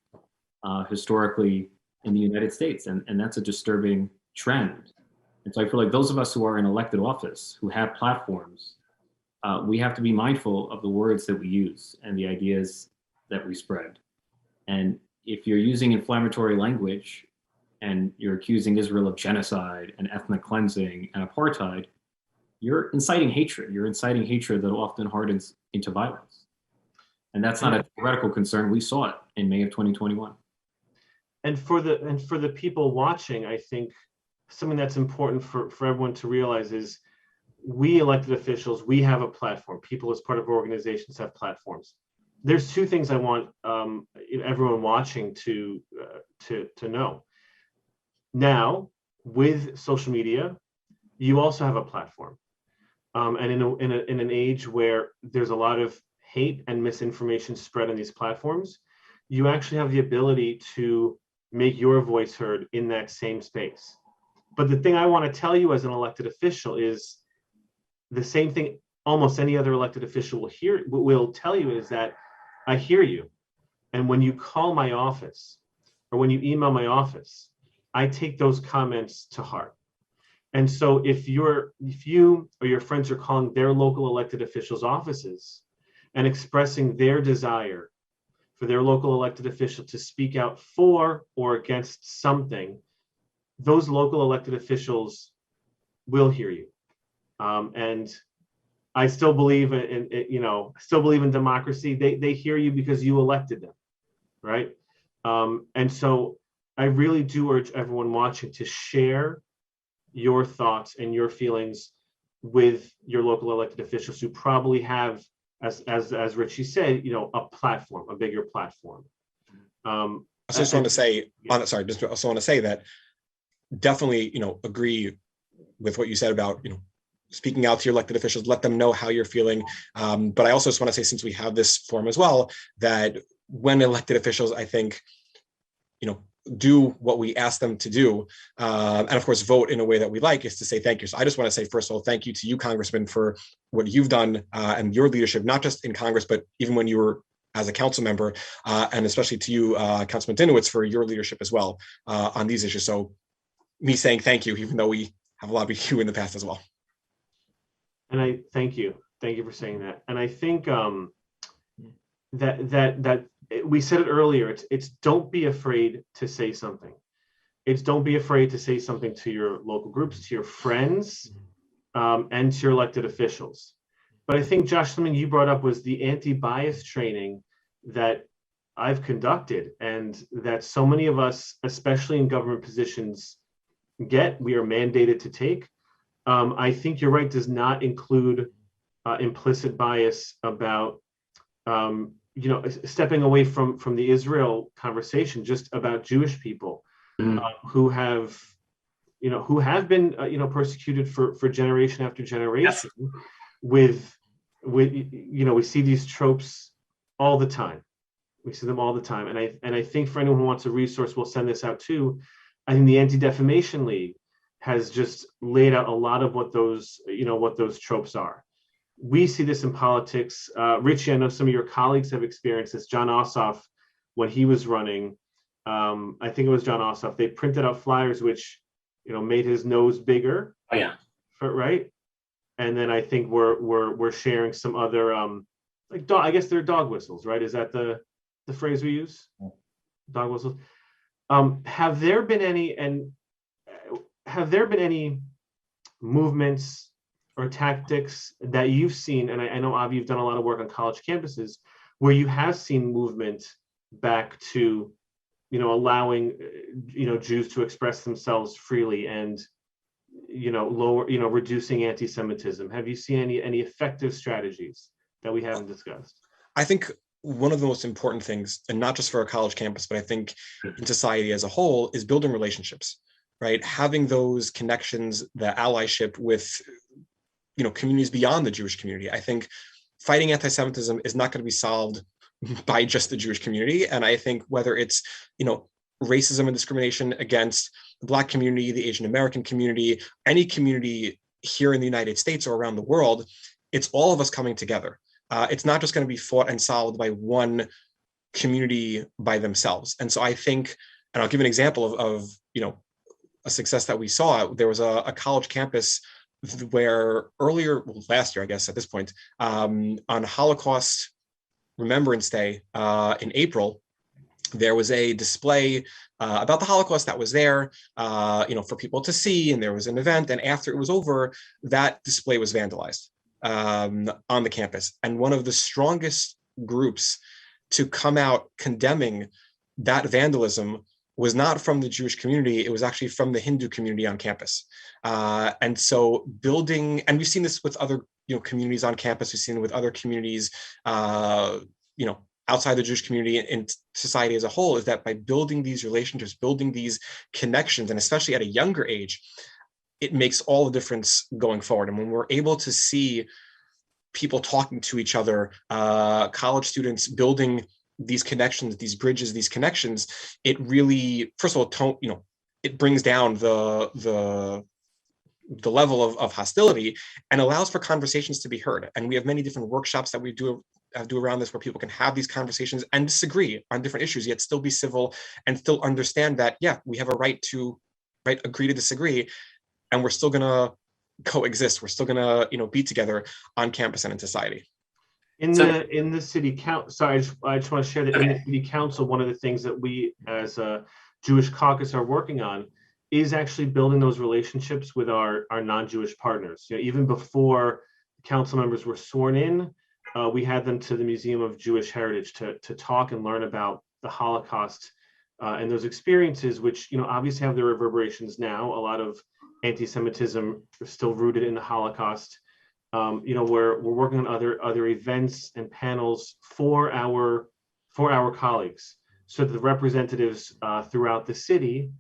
historically in the United States. And that's a disturbing trend. And so I feel like those of us who are in elected office, who have platforms, we have to be mindful of the words that we use and the ideas that we spread. And if you're using inflammatory language and you're accusing Israel of genocide and ethnic cleansing and apartheid, you're inciting hatred. You're inciting hatred that often hardens into violence. And that's not a theoretical concern. We saw it in May of 2021. And for the people watching, I think something that's important for everyone to realize is we elected officials, we have a platform. People as part of organizations have platforms. There's two things I want everyone watching to know. Now, with social media, you also have a platform. And in an age where there's a lot of hate and misinformation spread on these platforms, you actually have the ability to make your voice heard in that same space. But the thing I want to tell you as an elected official is the same thing almost any other elected official will tell you, is that I hear you. And when you call my office or when you email my office, I take those comments to heart. And so if you or your friends are calling their local elected officials' offices and expressing their desire for their local elected official to speak out for or against something, those local elected officials will hear you. And I still believe in democracy. They hear you because you elected them, right? And so I really do urge everyone watching to share your thoughts and your feelings with your local elected officials who probably have, as Richie said, a platform, a bigger platform. I just want to say, also want to say that definitely, agree with what you said about, speaking out to your elected officials, let them know how you're feeling. But I also just want to say, since we have this forum as well, that when elected officials, I think, do what we ask them to do, and of course vote in a way that we like, is to say thank you. So I just want to say, first of all, thank you to you, Congressman, for what you've done and your leadership, not just in Congress, but even when you were as a council member, and especially to you, Councilman Dinowitz, for your leadership as well on these issues. So me saying thank you, even though we have a lot of you in the past as well. And I thank you for saying that. And I think that we said it earlier. It's don't be afraid to say something. It's don't be afraid to say something to your local groups, to your friends, and to your elected officials. But I think, Josh, something you brought up was the anti-bias training that I've conducted, and that so many of us, especially in government positions, we are mandated to take. I think you're right, does not include implicit bias about stepping away from the Israel conversation, just about Jewish people who have been persecuted for generation after generation. Yes. With we see these tropes all the time. We see them all the time, and I think for anyone who wants a resource, we'll send this out too. I think the Anti-Defamation League has just laid out a lot of what those tropes are. We see this in politics. Richie, I know some of your colleagues have experienced this. John Ossoff, when he was running, I think it was John Ossoff, they printed out flyers which, made his nose bigger. Oh yeah. Right. And then I think we're sharing some other I guess they're dog whistles, right? Is that the phrase we use? Dog whistles. Have there been any movements or tactics that you've seen, and I know, Avi, you've done a lot of work on college campuses, where you have seen movement back to, allowing, Jews to express themselves freely and, reducing anti-Semitism? Have you seen any effective strategies that we haven't discussed? I think one of the most important things, and not just for a college campus, but I think in society as a whole, is building relationships, right? Having those connections, the allyship with, communities beyond the Jewish community. I think fighting anti-Semitism is not going to be solved by just the Jewish community. And I think whether it's, racism and discrimination against the Black community, the Asian American community, any community here in the United States or around the world, it's all of us coming together. It's not just going to be fought and solved by one community by themselves. And so I think, and I'll give an example of a success that we saw. There was a college campus where last year, I guess at this point, on Holocaust Remembrance Day in April, there was a display about the Holocaust that was there, for people to see, and there was an event. And after it was over, that display was vandalized on the campus. And one of the strongest groups to come out condemning that vandalism was not from the Jewish community, it was actually from the Hindu community on campus. And so building, and we've seen this with other communities on campus, we've seen it with other communities, outside the Jewish community and society as a whole, is that by building these relationships, building these connections, and especially at a younger age, it makes all the difference going forward. And when we're able to see people talking to each other, college students building these connections, these bridges, these connections, it really, first of all, it brings down the level of hostility and allows for conversations to be heard. And we have many different workshops that we do around this, where people can have these conversations and disagree on different issues, yet still be civil and still understand that, yeah, we have a right to agree to disagree, and we're still gonna coexist. We're still gonna, be together on campus and in society. In the city council, sorry, I just want to share that in the city council, one of the things that we as a Jewish caucus are working on is actually building those relationships with our non-Jewish partners. Even before council members were sworn in, we had them to the Museum of Jewish Heritage to talk and learn about the Holocaust and those experiences, which obviously have their reverberations now. A lot of anti-Semitism still rooted in the Holocaust. We're working on other events and panels for our colleagues, so that the representatives throughout the city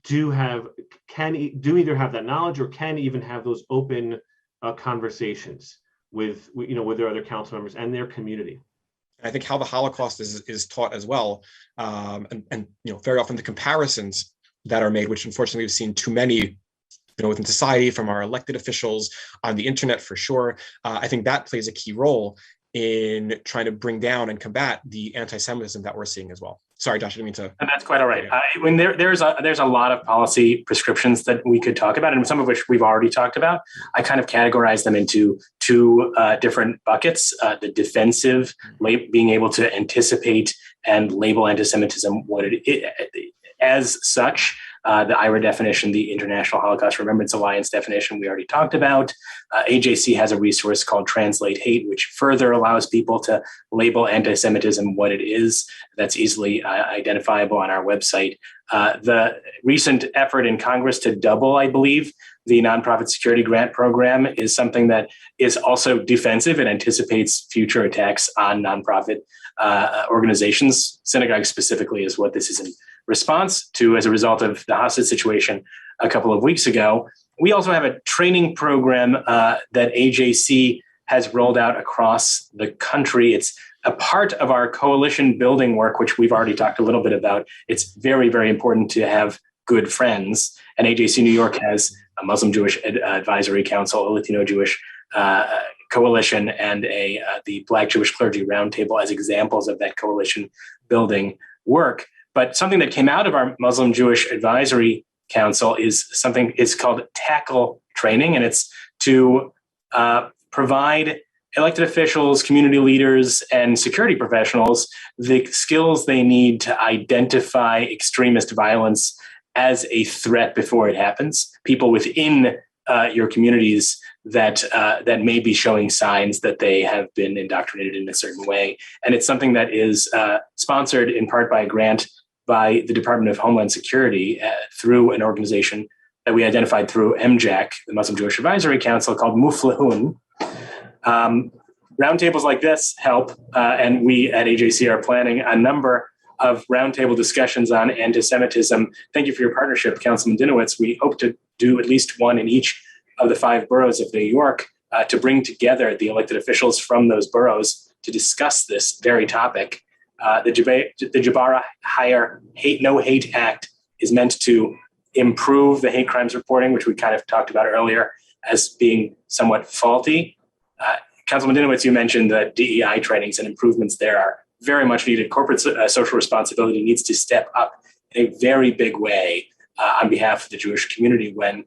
do either have that knowledge or can even have those open conversations with their other council members and their community. I think how the Holocaust is taught as well, and very often the comparisons that are made, which unfortunately we've seen too many, within society, from our elected officials, on the internet for sure. I think that plays a key role in trying to bring down and combat the anti-Semitism that we're seeing as well. Sorry, Josh, I didn't mean to. And that's quite all right. When there's a lot of policy prescriptions that we could talk about, and some of which we've already talked about. I kind of categorize them into two different buckets: the defensive, being able to anticipate and label anti-Semitism what it is as such. The Ihra definition, the International Holocaust Remembrance Alliance definition, we already talked about. AJC has a resource called Translate Hate, which further allows people to label anti-Semitism what it is. That's easily identifiable on our website. The recent effort in Congress to double, I believe, the nonprofit security grant program is something that is also defensive. It anticipates future attacks on nonprofit organizations. Synagogues specifically is what this is in response to as a result of the hostage situation a couple of weeks ago. We also have a training program that AJC has rolled out across the country. It's a part of our coalition building work, which we've already talked a little bit about. It's very, very important to have good friends. And AJC New York has a Muslim Jewish Advisory Council, a Latino Jewish coalition, and the Black Jewish Clergy Roundtable as examples of that coalition building work. But something that came out of our Muslim Jewish Advisory Council is called Tackle Training, and it's to provide elected officials, community leaders, and security professionals the skills they need to identify extremist violence as a threat before it happens. People within your communities that may be showing signs that they have been indoctrinated in a certain way. And it's something that is sponsored in part by a grant by the Department of Homeland Security through an organization that we identified through MJAC, the Muslim Jewish Advisory Council, called Muflihun. Roundtables like this help, and we at AJC are planning a number of roundtable discussions on anti-Semitism. Thank you for your partnership, Councilman Dinowitz. We hope to do at least one in each of the 5 boroughs of New York to bring together the elected officials from those boroughs to discuss this very topic. The Jabara Hire No Hate Act is meant to improve the hate crimes reporting, which we kind of talked about earlier as being somewhat faulty. Councilman Dinowitz, you mentioned that DEI trainings and improvements there are very much needed. Corporate social responsibility needs to step up in a very big way on behalf of the Jewish community when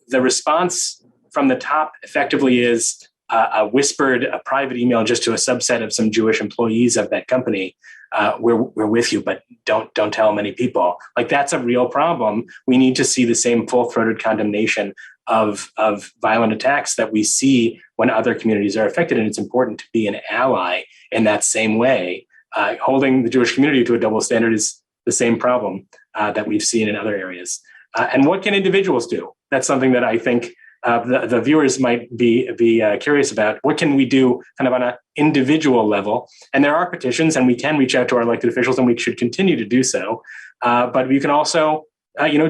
the response from the top effectively is a private email just to a subset of some Jewish employees of that company. We're with you, but don't tell many people. Like, that's a real problem. We need to see the same full-throated condemnation of violent attacks that we see when other communities are affected. And it's important to be an ally in that same way. Holding the Jewish community to a double standard is the same problem that we've seen in other areas. And what can individuals do? That's something that I think the viewers might be curious about. What can we do kind of on an individual level? And there are petitions, and we can reach out to our elected officials, and we should continue to do so. But you can also,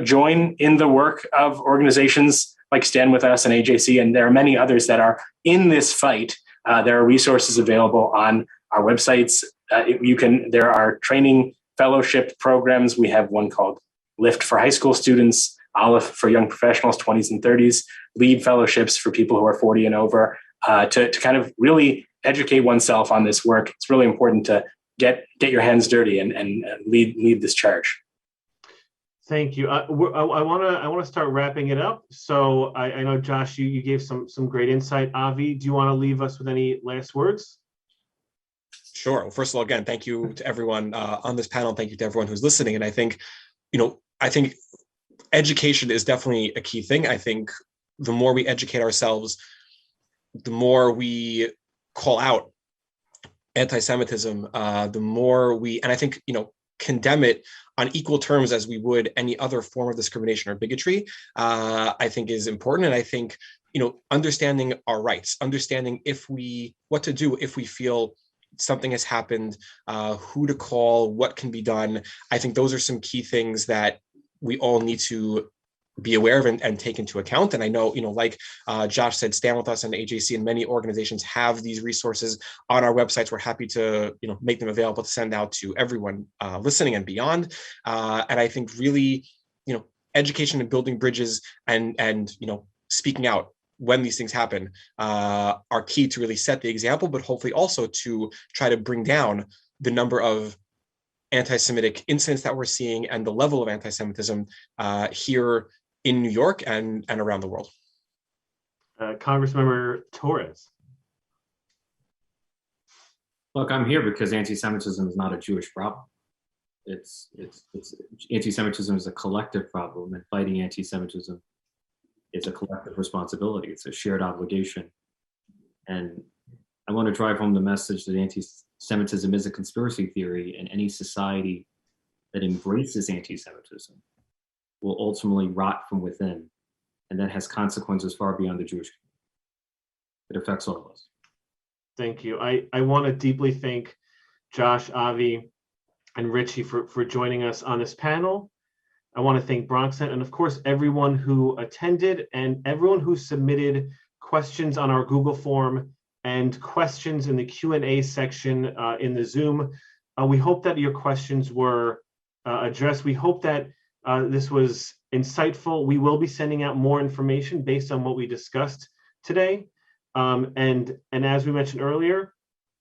join in the work of organizations like Stand With Us and AJC, and there are many others that are in this fight. There are resources available on our websites. There are training fellowship programs. We have one called Lift for high school students, Olive for young professionals, 20s and 30s, LEAD fellowships for people who are 40 and over, to kind of really educate oneself on this work. It's really important to get your hands dirty and lead this charge. Thank you. I want to start wrapping it up. So I know, Josh, you gave some great insight. Avi, do you want to leave us with any last words? Sure. Well, first of all, again, thank you to everyone on this panel. Thank you to everyone who's listening. And I think education is definitely a key thing. I think the more we educate ourselves, the more we call out anti-Semitism, the more we, and I think, condemn it on equal terms as we would any other form of discrimination or bigotry, I think is important. And I think, understanding our rights, understanding what to do if we feel something has happened, who to call, what can be done. I think those are some key things that we all need to be aware of and take into account. And I know, like Josh said, Stand With Us and AJC and many organizations have these resources on our websites. We're happy to, make them available to send out to everyone listening and beyond. And I think really, education and building bridges and speaking out when these things happen are key to really set the example, but hopefully also to try to bring down the number of anti-Semitic incidents that we're seeing and the level of anti-Semitism here in New York and around the world. Congressmember Torres. Look, I'm here because anti-Semitism is not a Jewish problem. It's anti-Semitism is a collective problem, and fighting anti-Semitism is a collective responsibility. It's a shared obligation. And I want to drive home the message that anti-Semitism is a conspiracy theory, and any society that embraces anti-Semitism will ultimately rot from within, and that has consequences far beyond the Jewish community. It affects all of us. Thank you. I want to deeply thank Josh, Avi, and Richie for joining us on this panel. I want to thank BronxNet and of course everyone who attended and everyone who submitted questions on our Google form and questions in the Q&A section in the Zoom. We hope that your questions were addressed. We hope that this was insightful. We will be sending out more information based on what we discussed today. And as we mentioned earlier,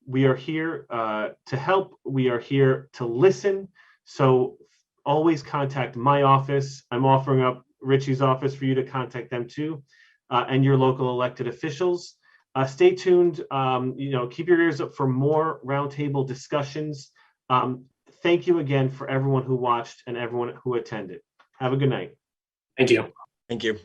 we are here to help. We are here to listen. So always contact my office. I'm offering up Richie's office for you to contact them too, and your local elected officials. Stay tuned. Keep your ears up for more roundtable discussions. Thank you again for everyone who watched and everyone who attended. Have a good night. Thank you. Thank you.